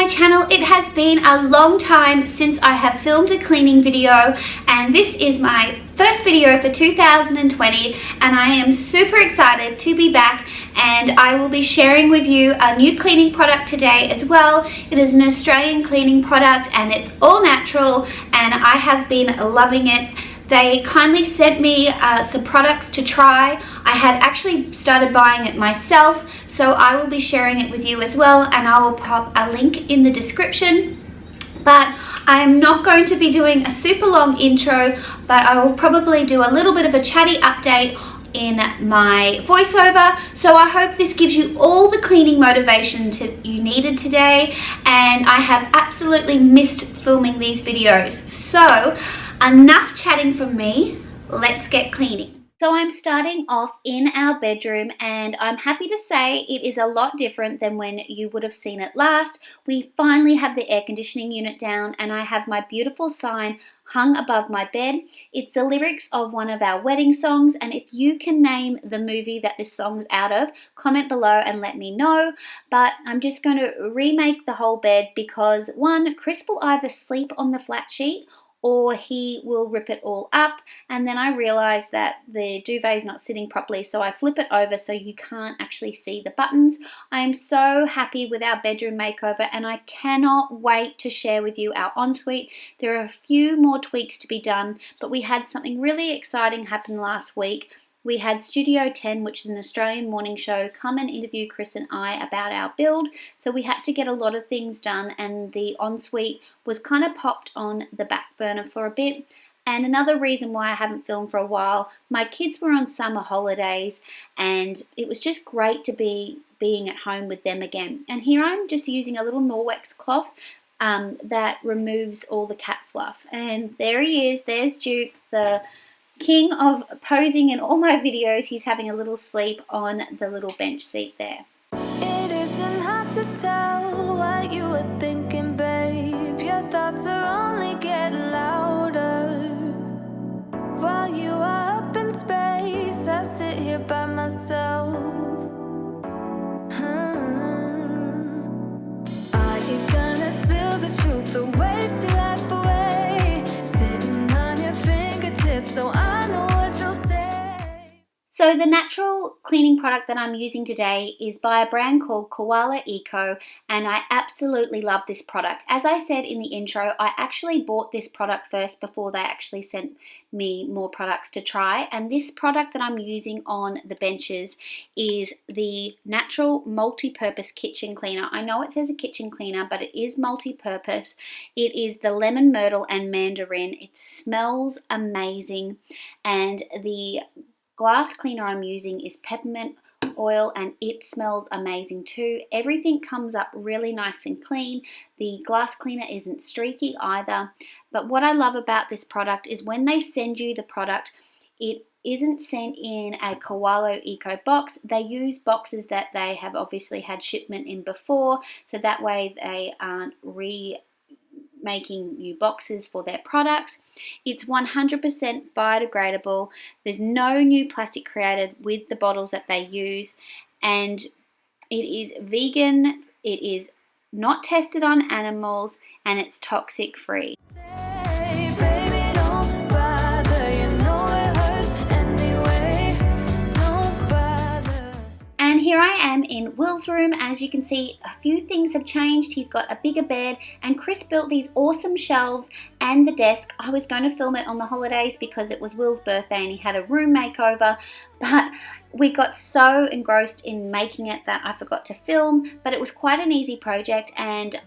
my channel. It has been a long time since I have filmed a cleaning video, and this is my first video for 2020, and I am super excited to be back, and I will be sharing with you a new cleaning product today as well. It is an Australian cleaning product and it's all natural, and I have been loving it. They kindly sent me some products to try. I had actually started buying it myself, so I will be sharing it with you as well, and I will pop a link in the description. But I'm not going to be doing a super long intro, but I will probably do a little bit of a chatty update in my voiceover. So I hope this gives you all the cleaning motivation you needed today, and I have absolutely missed filming these videos. So enough chatting from me, let's get cleaning. So I'm starting off in our bedroom, and I'm happy to say it is a lot different than when you would have seen it last. We finally have the air conditioning unit down, and I have my beautiful sign hung above my bed. It's the lyrics of one of our wedding songs, and if you can name the movie that this song's out of, comment below and let me know. But I'm just going to remake the whole bed because, one, Chris will either sleep on the flat sheet or he will rip it all up, and then I realized that the duvet is not sitting properly, so I flip it over so you can't actually see the buttons. I am so happy with our bedroom makeover, and I cannot wait to share with you our ensuite. There are a few more tweaks to be done, but we had something really exciting happen last week. We had Studio 10, which is an Australian morning show, come and interview Chris and I about our build. So we had to get a lot of things done, and the ensuite was kind of popped on the back burner for a bit. And another reason why I haven't filmed for a while, my kids were on summer holidays, and it was just great to be being at home with them again. And here I'm just using a little Norwex cloth that removes all the cat fluff. And there he is, there's Duke, the king of posing in all my videos. He's having a little sleep on the little bench seat there. It isn't hard to tell what you were thinking, babe. Your thoughts are only getting louder. While you are up in space, I sit here by myself. Are you gonna spill the truth or waste your life away? Sitting on your fingertips so I know what you'll say. So the natural cleaning product that I'm using today is by a brand called Koala Eco, and I absolutely love this product. As I said in the intro, I actually bought this product first before they actually sent me more products to try, and this product that I'm using on the benches is the natural multi-purpose kitchen cleaner. I know it says a kitchen cleaner, but it is multi-purpose. It is the lemon myrtle and mandarin. It smells amazing, and the glass cleaner I'm using is peppermint oil, and it smells amazing too. Everything comes up really nice and clean. The glass cleaner isn't streaky either. But what I love about this product is when they send you the product, it isn't sent in a Koala Eco box. They use boxes that they have obviously had shipment in before, so that way they aren't making new boxes for their products. It's 100% biodegradable. There's no new plastic created with the bottles that they use, and it is vegan, it is not tested on animals, and it's toxic free. And here I am in Will's room. As you can see, a few things have changed. He's got a bigger bed, and Chris built these awesome shelves and the desk. I was going to film it on the holidays because it was Will's birthday and he had a room makeover, but we got so engrossed in making it that I forgot to film. But it was quite an easy project, and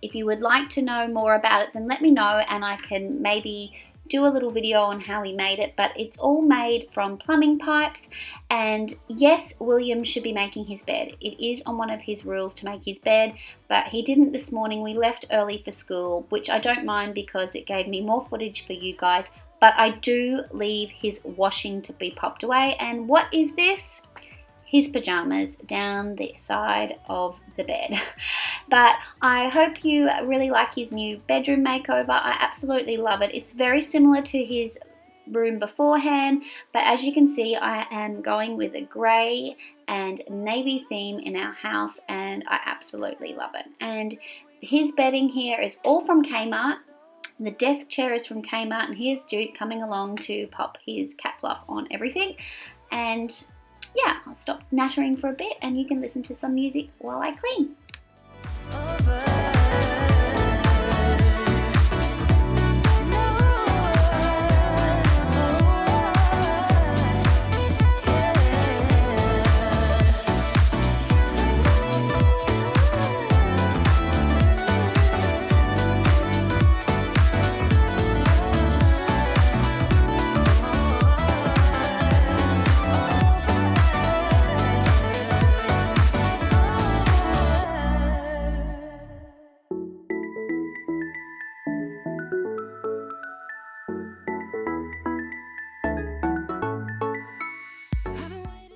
if you would like to know more about it, then let me know and I can maybe do a little video on how he made it. But it's all made from plumbing pipes, and yes, William should be making his bed. It is on one of his rules to make his bed, but he didn't this morning. We left early for school, which I don't mind because it gave me more footage for you guys, but I do leave his washing to be popped away. And what is this? His pajamas down the side of the bed. But I hope you really like his new bedroom makeover. I absolutely love it. It's very similar to his room beforehand, but as you can see, I am going with a grey and navy theme in our house, and I absolutely love it. And His bedding here is all from Kmart. The desk chair is from Kmart, and here's Duke coming along to pop his cat fluff on everything. And yeah, I'll stop nattering for a bit and you can listen to some music while I clean.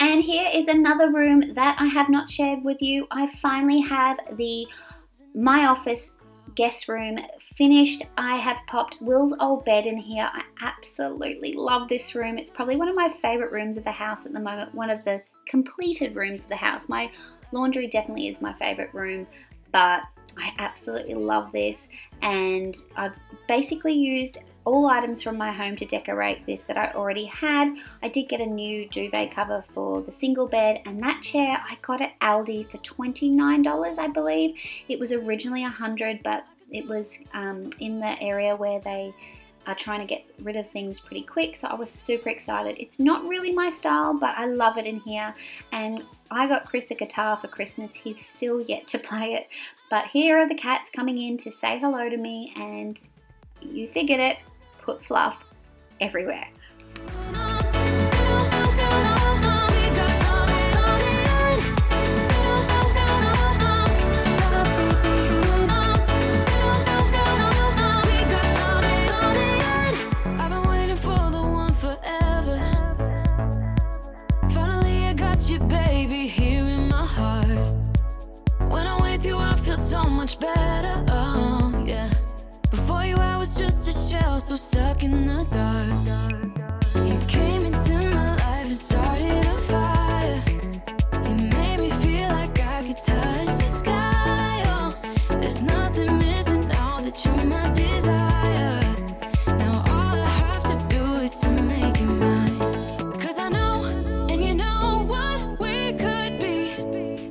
And here is another room that I have not shared with you. I finally have my office guest room finished. I have popped Will's old bed in here. I absolutely love this room. It's probably one of my favorite rooms of the house at the moment, one of the completed rooms of the house. My laundry definitely is my favorite room, but I absolutely love this, and I've basically used all items from my home to decorate this that I already had. I did get a new duvet cover for the single bed, and that chair I got at Aldi for $29, I believe. It was originally $100, but it was in the area where they are trying to get rid of things pretty quick, so I was super excited. It's not really my style, but I love it in here, and I got Chris a guitar for Christmas. He's still yet to play it, but here are the cats coming in to say hello to me, and you figured it, put fluff everywhere. So much better, oh yeah. Before you I was just a shell, so stuck in the dark. You came into my life and started a fire. You made me feel like I could touch the sky, oh. There's nothing missing now that you're my desire. Now all I have to do is to make you mine. 'Cause I know, and you know what we could be.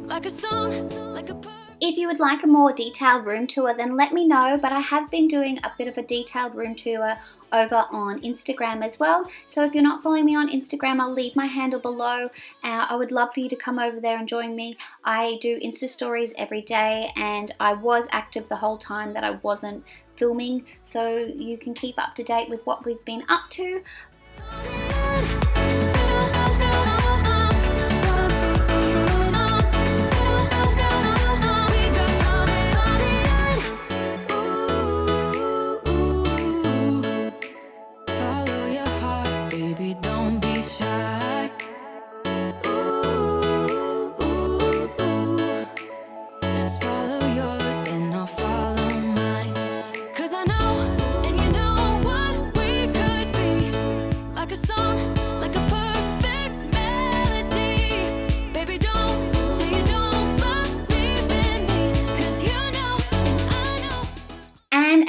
Like a song, like a If you would like a more detailed room tour, then let me know, but I have been doing a bit of a detailed room tour over on Instagram as well. So if you're not following me on Instagram, I'll leave my handle below. I would love for you to come over there and join me. I do Insta stories every day, and I was active the whole time that I wasn't filming, so you can keep up to date with what we've been up to.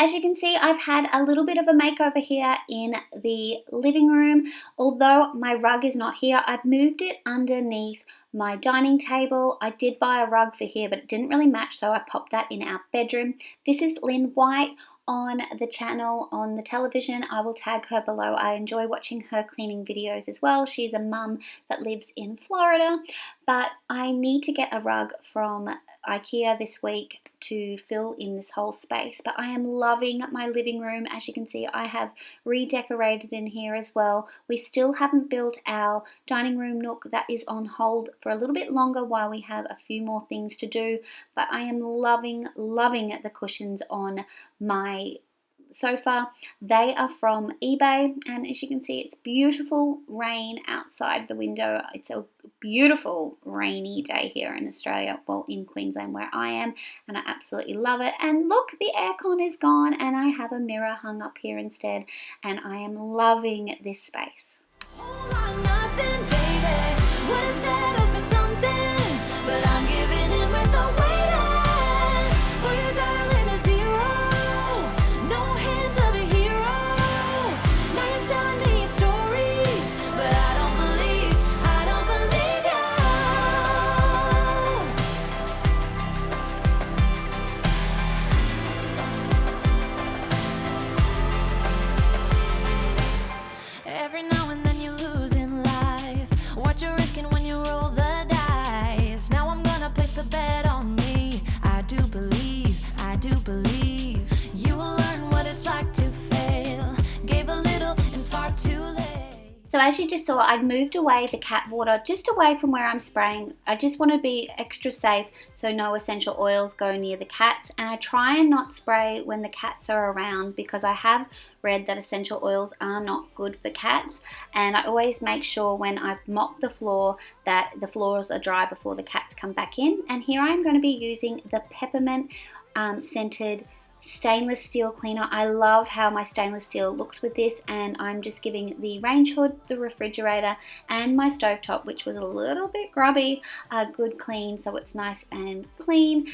As you can see, I've had a little bit of a makeover here in the living room. Although my rug is not here, I've moved it underneath my dining table. I did buy a rug for here, but it didn't really match, so I popped that in our bedroom. This is Lynn White on the channel, on the television. I will tag her below. I enjoy watching her cleaning videos as well. She's a mum that lives in Florida, but I need to get a rug from IKEA this week to fill in this whole space. But I am loving my living room. As you can see, I have redecorated in here as well. We still haven't built our dining room nook. That is on hold for a little bit longer while we have a few more things to do. But I am loving the cushions on my sofa. They are from eBay, and as you can see, it's beautiful rain outside the window. It's a beautiful rainy day here in Australia, well, in Queensland where I am, and I absolutely love it. And look, the aircon is gone, and I have a mirror hung up here instead, and I am loving this space. Whole lot of nothing, baby. Would've settled for something, but I'm giving in with the waiting for you, darling. So as you just saw, I moved away the cat water just away from where I'm spraying. I just want to be extra safe so no essential oils go near the cats, and I try and not spray when the cats are around because I have read that essential oils are not good for cats, and I always make sure when I've mopped the floor that the floors are dry before the cats come back in. And here I'm going to be using the peppermint scented stainless steel cleaner. I love how my stainless steel looks with this, and I'm just giving the range hood, the refrigerator and my stovetop, which was a little bit grubby, a good clean so it's nice and clean.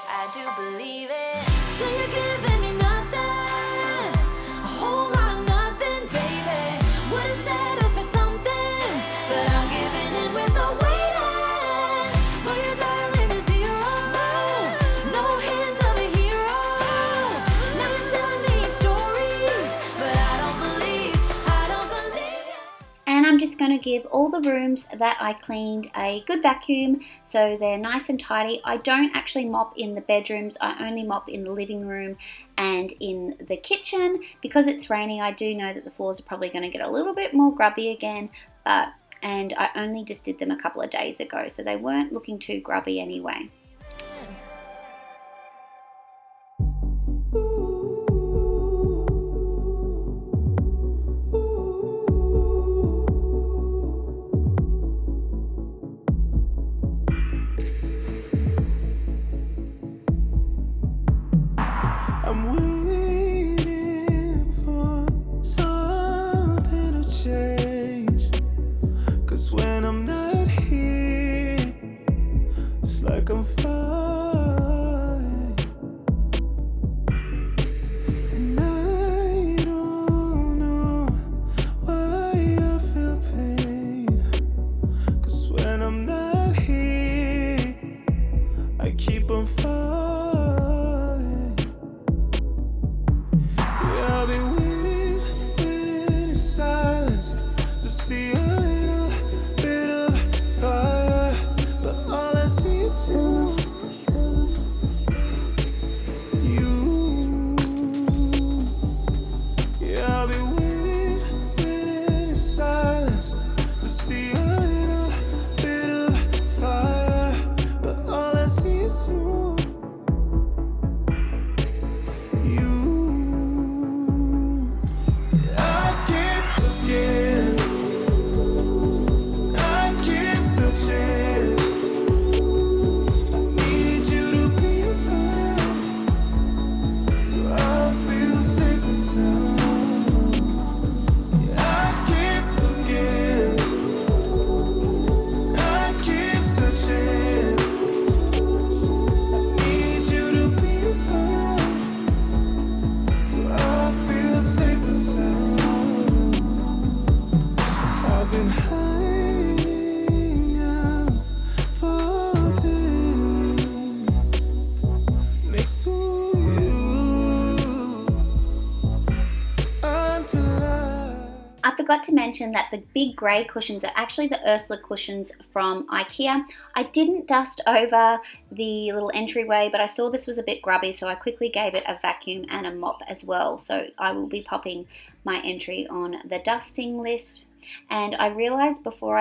I do believe it. Still you're giving me nothing, a whole lot of nothing, baby. Would've settled for something, but I'm giving in with the waiting. But your darling is zero, no hint of a hero. Now you're selling me stories, but I don't believe it. And I'm just going to give all the rooms that I cleaned a good vacuum so they're nice and tidy. I don't actually mop in the bedrooms, I only mop in the living room and in the kitchen. Because it's raining, I do know that the floors are probably going to get a little bit more grubby again, and I only just did them a couple of days ago, so they weren't looking too grubby anyway. I'm waiting for something to change, 'cause when I'm not here, it's like I'm falling. And I don't know why I feel pain, 'cause when I'm not here, I keep on falling. I've been waiting in silence to see a little bit of fire, but all I see is you. Yeah, I've been waiting in silence to see a little bit of fire, but all I see is you. I forgot to mention that the big grey cushions are actually the Ursula cushions from IKEA. I didn't dust over the little entryway, but I saw this was a bit grubby, so I quickly gave it a vacuum and a mop as well. So I will be popping my entry on the dusting list. And I realised after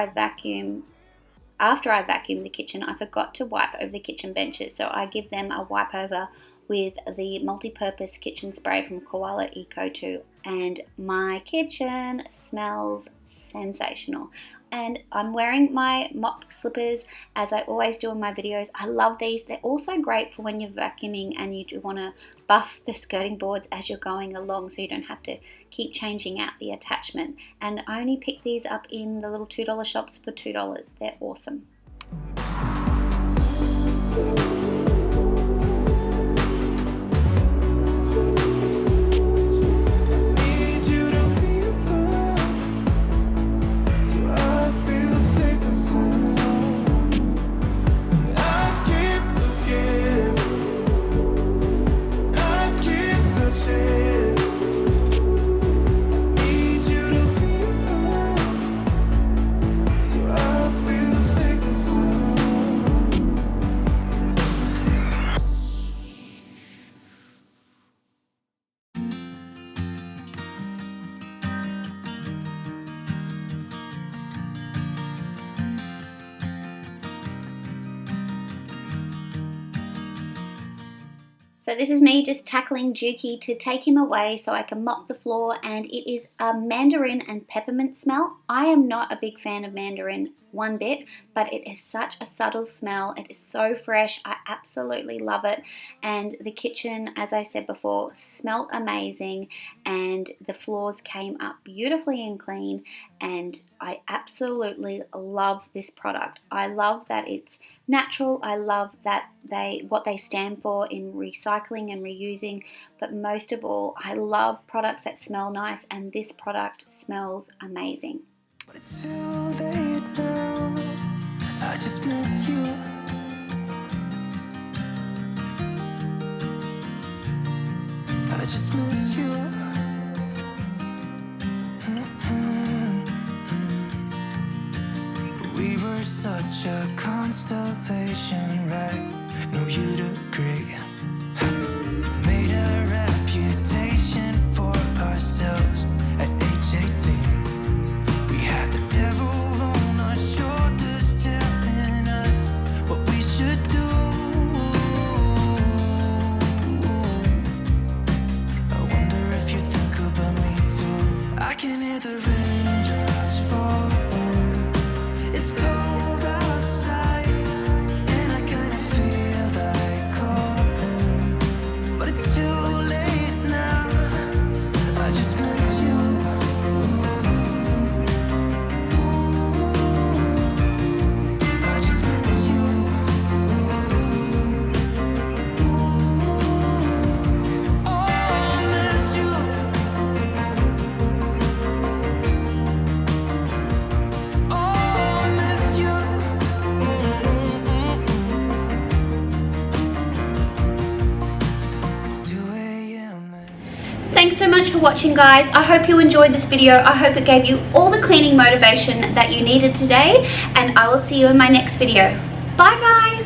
I vacuumed the kitchen, I forgot to wipe over the kitchen benches, so I give them a wipe over with the multi-purpose kitchen spray from Koala Eco 2, and my kitchen smells sensational. And I'm wearing my mop slippers as I always do in my videos. I love these. They're also great for when you're vacuuming and you want to buff the skirting boards as you're going along, so you don't have to keep changing out the attachment. And I only pick these up in the little $2 shops for $2. They're awesome. So this is me just tackling Dukey to take him away so I can mop the floor, and it is a mandarin and peppermint smell. I am not a big fan of mandarin one bit, but it is such a subtle smell. It is so fresh. I absolutely love it. And the kitchen, as I said before, smelled amazing, and the floors came up beautifully and clean, and I absolutely love this product. I love that it's natural. I love that what they stand for in recycling and reusing, but most of all, I love products that smell nice, and this product smells amazing. But it's too late now. I just miss you. I just miss you. We were such a constellation, right? No, you'd agree. Made a reputation for ourselves at age 18. We had the devil on our shoulders, telling us what we should do. I wonder if you think about me too. I can hear the raindrops falling. It's cold outside, and I kinda feel like calling, but it's too late now. I just miss you. I just miss you. Oh, I miss you. Oh, I miss you. It's 2 a.m. and Thanks so much for watching, guys. I hope you enjoyed this video. I hope it gave you all the cleaning motivation that you needed today, and I will see you in my next video. Bye, guys.